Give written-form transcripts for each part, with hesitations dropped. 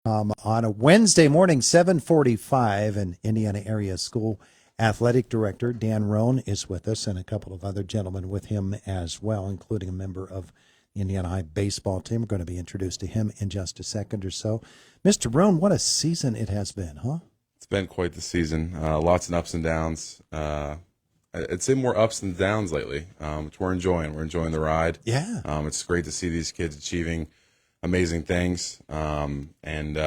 On a Wednesday morning, 7:45, an Indiana area school athletic director, Dan Roan, is with us, and a couple of other gentlemen with him as well, including a member of the Indiana High baseball team. We're going to be introduced to him in just a second or so. Mr. Roan, what a season it has been, huh? It's been quite the season. Lots of ups and downs. I'd say more ups than downs lately, which we're enjoying. We're enjoying the ride. Yeah. It's great to see these kids achieving amazing things, and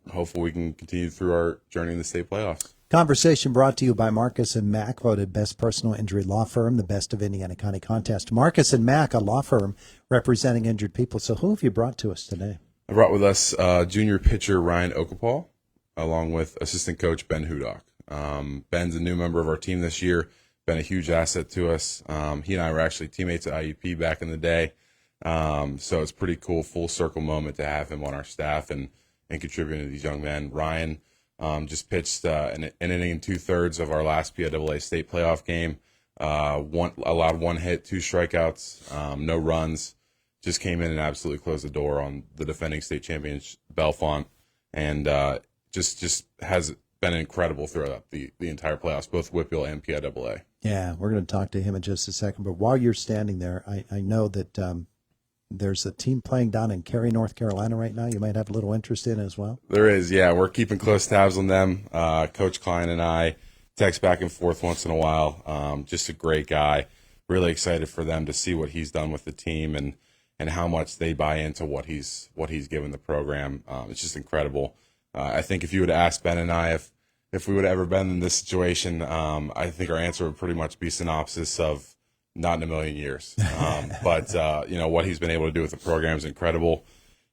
hopefully we can continue through our journey in the state playoffs. Conversation brought to you by Marcus and Mack, voted best personal injury law firm, the best of Indiana County contest. Marcus and Mack, a law firm representing injured people. So who have you brought to us today? I brought with us junior pitcher Ryan Okapal, along with assistant coach Ben Hudock. Ben's a new member of our team this year, been a huge asset to us. He and I were actually teammates at IUP back in the day. So it's a pretty cool full circle moment to have him on our staff and contributing to these young men. Ryan just pitched an inning and 2/3 of our last PIAA state playoff game. Allowed one hit, 2 strikeouts, no runs. Just came in and absolutely closed the door on the defending state champion Bellefonte, and just has been incredible throughout the entire playoffs, both WPIAL and PIAA. Yeah, we're going to talk to him in just a second. But while you're standing there, I know that there's a team playing down in Cary, North Carolina right now you might have a little interest in as well. There is, yeah. We're keeping close tabs on them. Coach Klein and I text back and forth once in a while. Just a great guy. Really excited for them to see what he's done with the team and how much they buy into what he's given the program. It's just incredible. I think if you would ask Ben and I if we would have ever been in this situation, I think our answer would pretty much be synopsis of not in a million years. But what he's been able to do with the program is incredible.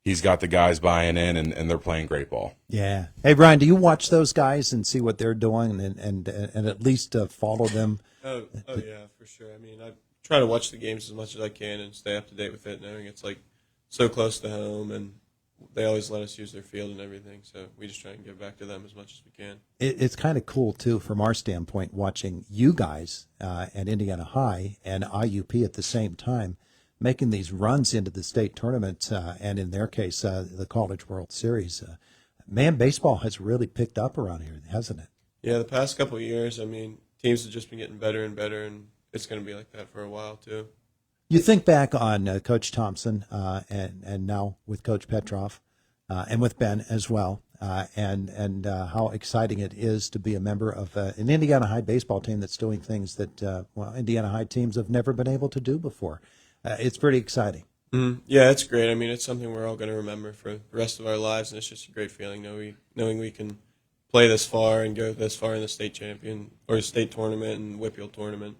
He's got the guys buying in, and they're playing great ball. Yeah. Hey, Brian, do you watch those guys and see what they're doing and at least follow them? Oh yeah, for sure. I mean, I try to watch the games as much as I can and stay up to date with it, knowing it's like so close to home, and they always let us use their field and everything. So we just try and give back to them as much as we can. It's kind of cool, too, from our standpoint, watching you guys at Indiana High and IUP at the same time making these runs into the state tournament and, in their case, the College World Series. Man, baseball has really picked up around here, hasn't it? Yeah, the past couple of years, I mean, teams have just been getting better and better, and it's going to be like that for a while, too. You think back on Coach Thompson and now with Coach Petrov and with Ben as well, and how exciting it is to be a member of an Indiana High baseball team that's doing things that Indiana High teams have never been able to do before. It's pretty exciting. Mm-hmm. Yeah, it's great. I mean, it's something we're all going to remember for the rest of our lives, and it's just a great feeling knowing we can play this far and go this far in the state champion or state tournament and WPIAL tournament.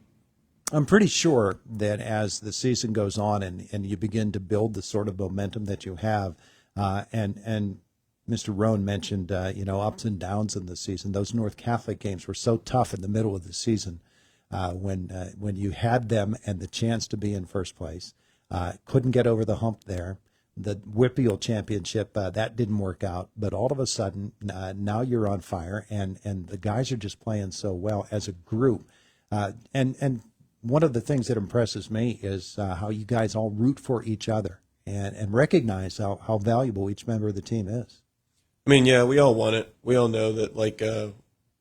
I'm pretty sure that as the season goes on and you begin to build the sort of momentum that you have, and Mr. Roan mentioned, ups and downs in the season. Those North Catholic games were so tough in the middle of the season when you had them and the chance to be in first place. Couldn't get over the hump there. The WPIAL championship, that didn't work out. But all of a sudden, now you're on fire, and the guys are just playing so well as a group. And one of the things that impresses me is how you guys all root for each other and recognize how valuable each member of the team is. I mean, yeah, we all want it. We all know that,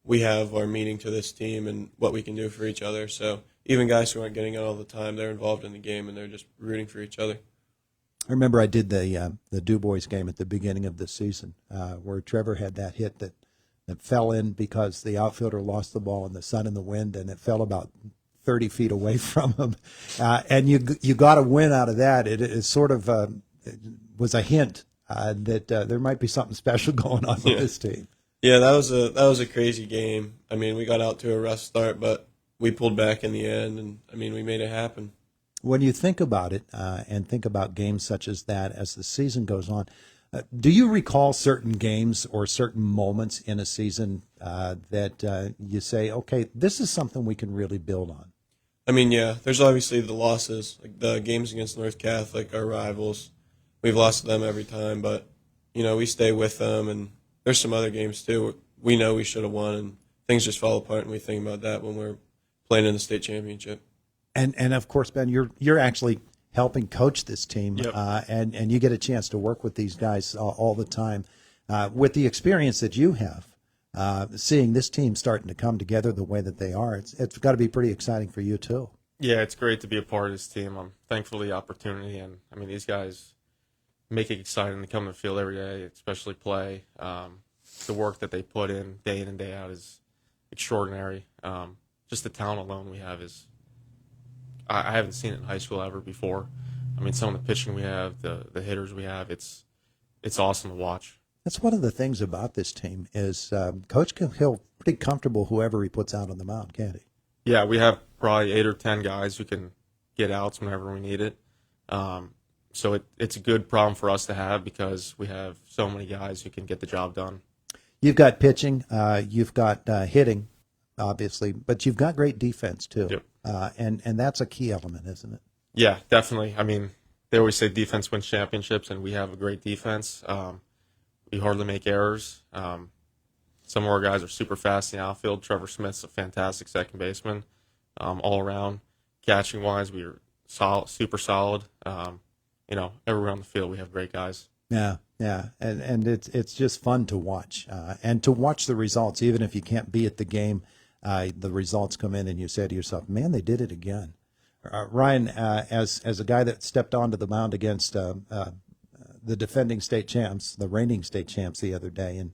we have our meaning to this team and what we can do for each other. So even guys who aren't getting it all the time, they're involved in the game, and they're just rooting for each other. I remember I did the Du Bois game at the beginning of the season where Trevor had that hit that fell in because the outfielder lost the ball in the sun and the wind, and it fell about 30 feet away from him. And you got a win out of that. It sort of was a hint that there might be something special going on with this team. Yeah, that was a crazy game. I mean, we got out to a rough start, but we pulled back in the end, and, I mean, we made it happen. When you think about it and think about games such as that as the season goes on, do you recall certain games or certain moments in a season that you say, okay, this is something we can really build on? I mean, yeah, there's obviously the losses, like the games against North Catholic, our rivals. We've lost to them every time, but, we stay with them, and there's some other games, too. We know we should have won, and things just fall apart, and we think about that when we're playing in the state championship. And of course, Ben, you're actually helping coach this team, Yep. and you get a chance to work with these guys all the time. With the experience that you have, seeing this team starting to come together the way that they are, it's got to be pretty exciting for you too. Yeah, it's great to be a part of this team. I'm thankful for the opportunity, and I mean these guys make it exciting to come to the field every day, especially play. The work that they put in and day out is extraordinary. Just the talent alone we have is I haven't seen it in high school ever before. I mean, some of the pitching we have, the hitters we have, it's awesome to watch. That's one of the things about this team is Coach can feel pretty comfortable whoever he puts out on the mound, can't he? Yeah, we have probably 8 or 10 guys who can get outs whenever we need it. So it's a good problem for us to have because we have so many guys who can get the job done. You've got pitching, you've got hitting, obviously, but you've got great defense too. Yep. And that's a key element, isn't it? Yeah, definitely. I mean, they always say defense wins championships, and we have a great defense. We hardly make errors. Some of our guys are super fast in the outfield. Trevor Smith's a fantastic second baseman. All around, catching wise, we are solid, super solid. Everywhere on the field, we have great guys. Yeah, and it's just fun to watch, and to watch the results, even if you can't be at the game. The results come in, and you say to yourself, "Man, they did it again." Ryan, as a guy that stepped onto the mound against the defending state champs, the reigning state champs, the other day in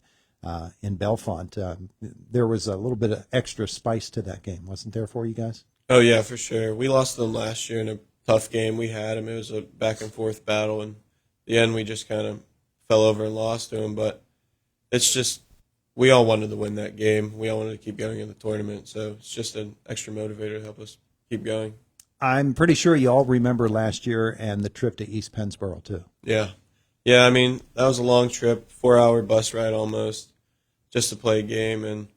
Bellefonte, there was a little bit of extra spice to that game, wasn't there, for you guys? Oh yeah, for sure. We lost to them last year in a tough game. We had them. It was a back and forth battle, and the end we just kind of fell over and lost to them. But it's just we all wanted to win that game. We all wanted to keep going in the tournament. So it's just an extra motivator to help us keep going. I'm pretty sure you all remember last year and the trip to East Pennsboro too. Yeah. I mean, that was a long trip, 4-hour bus ride almost, just to play a game. And,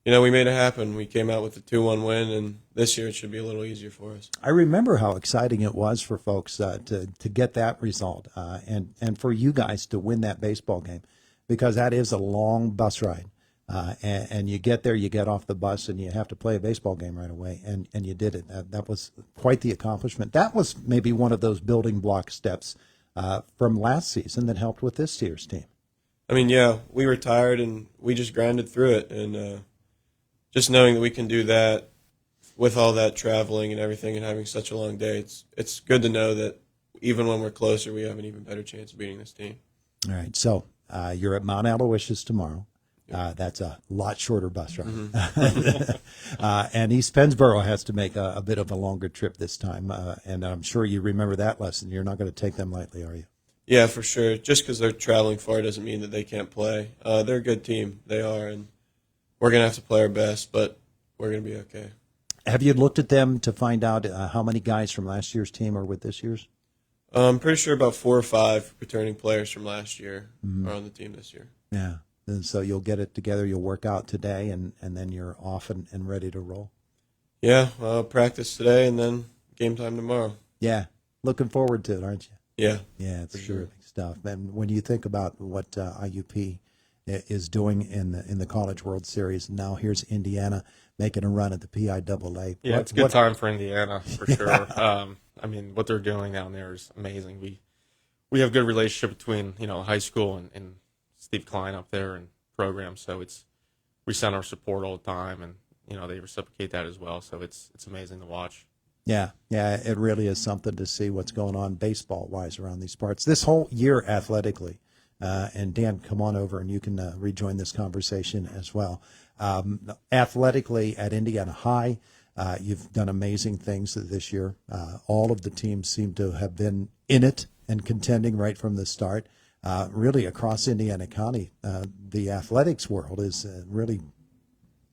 we made it happen. We came out with a 2-1 win, and this year it should be a little easier for us. I remember how exciting it was for folks to get that result and for you guys to win that baseball game, because that is a long bus ride. And you get there, you get off the bus, and you have to play a baseball game right away, and you did it. That was quite the accomplishment. That was maybe one of those building block steps from last season that helped with this year's team. I mean, yeah, we were tired, and we just grinded through it. And just knowing that we can do that with all that traveling and everything and having such a long day, it's good to know that even when we're closer, we have an even better chance of beating this team. All right, so you're at Mount Aloysius tomorrow. That's a lot shorter bus ride. Mm-hmm. And East Pennsboro has to make a bit of a longer trip this time. And I'm sure you remember that lesson. You're not going to take them lightly, are you? Yeah, for sure. Just because they're traveling far doesn't mean that they can't play. They're a good team. They are. And we're going to have to play our best, but we're going to be okay. Have you looked at them to find out how many guys from last year's team are with this year's? I'm pretty sure about 4 or 5 returning players from last year are on the team this year. Yeah. And so you'll get it together, you'll work out today, and then you're off and ready to roll. Yeah, practice today and then game time tomorrow. Yeah. Looking forward to it, aren't you? Yeah. Yeah, it's sure. terrific stuff. And when you think about what IUP is doing in the College World Series, now here's Indiana making a run at the PIAA. Yeah, it's a good time for Indiana for sure. I mean, what they're doing down there is amazing. We have good relationship between high school and Steve Klein up there and program, so we send our support all the time, and they reciprocate that as well. So it's amazing to watch. Yeah, it really is something to see what's going on baseball-wise around these parts. This whole year athletically, and Dan, come on over and you can rejoin this conversation as well. Athletically at Indiana High, you've done amazing things this year. All of the teams seem to have been in it and contending right from the start. Really across Indiana County, the athletics world is really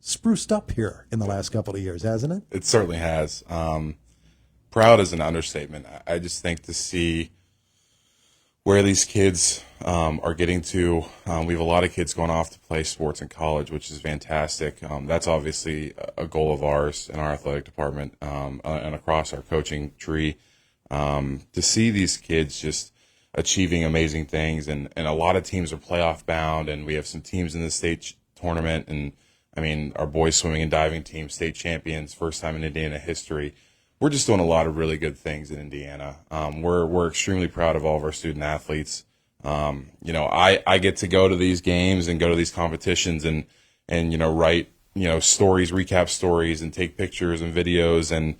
spruced up here in the last couple of years, hasn't it? It certainly has. Proud is an understatement. I just think to see where these kids are getting to. We have a lot of kids going off to play sports in college, which is fantastic. That's obviously a goal of ours in our athletic department and across our coaching tree. To see these kids just achieving amazing things, and a lot of teams are playoff bound, and we have some teams in the state tournament, and I mean, our boys swimming and diving team, state champions, first time in Indiana history. We're just doing a lot of really good things in Indiana. We're extremely proud of all of our student athletes. You know, I get to go to these games and go to these competitions and you know, write, you know, stories, recap stories, and take pictures and videos and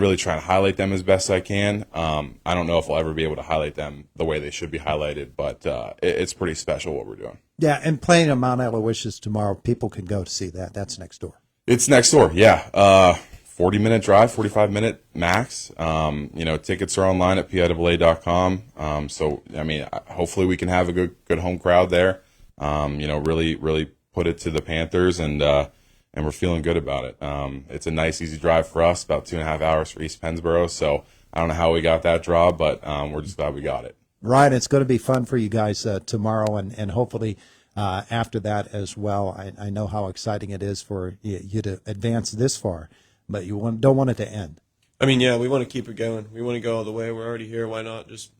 really try and highlight them as best I can. I don't know if I'll ever be able to highlight them the way they should be highlighted, but it's pretty special what we're doing. Yeah, and playing at Mount Aloysius tomorrow, people can go to see that. That's next door. It's next door, yeah. 40-minute drive, 45-minute max. You know, tickets are online at PIAA.com. So, I mean, hopefully we can have a good home crowd there. You know, really put it to the Panthers, and we're feeling good about it. It's a nice, easy drive for us, about 2.5 hours for East Pennsboro. So I don't know how we got that draw, but we're just glad we got it. Ryan, it's going to be fun for you guys tomorrow, and hopefully after that as well. I know how exciting it is for you to advance this far, but you don't want it to end. I mean, yeah, we want to keep it going. We want to go all the way. We're already here. Why not just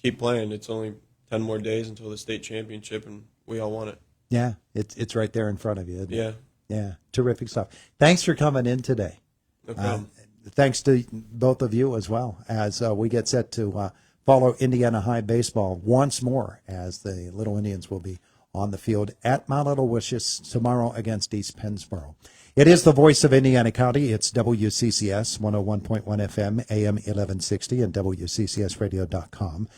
keep playing? It's only 10 more days until the state championship, and we all want it. Yeah, it's right there in front of you. Isn't it? Yeah. Yeah, terrific stuff. Thanks for coming in today. No problem. Thanks to both of you as well, as we get set to follow Indiana High baseball once more, as the Little Indians will be on the field at Mount Aloysius tomorrow against East Pennsboro. It is the voice of Indiana County. It's WCCS 101.1 FM, AM 1160, and WCCSradio.com.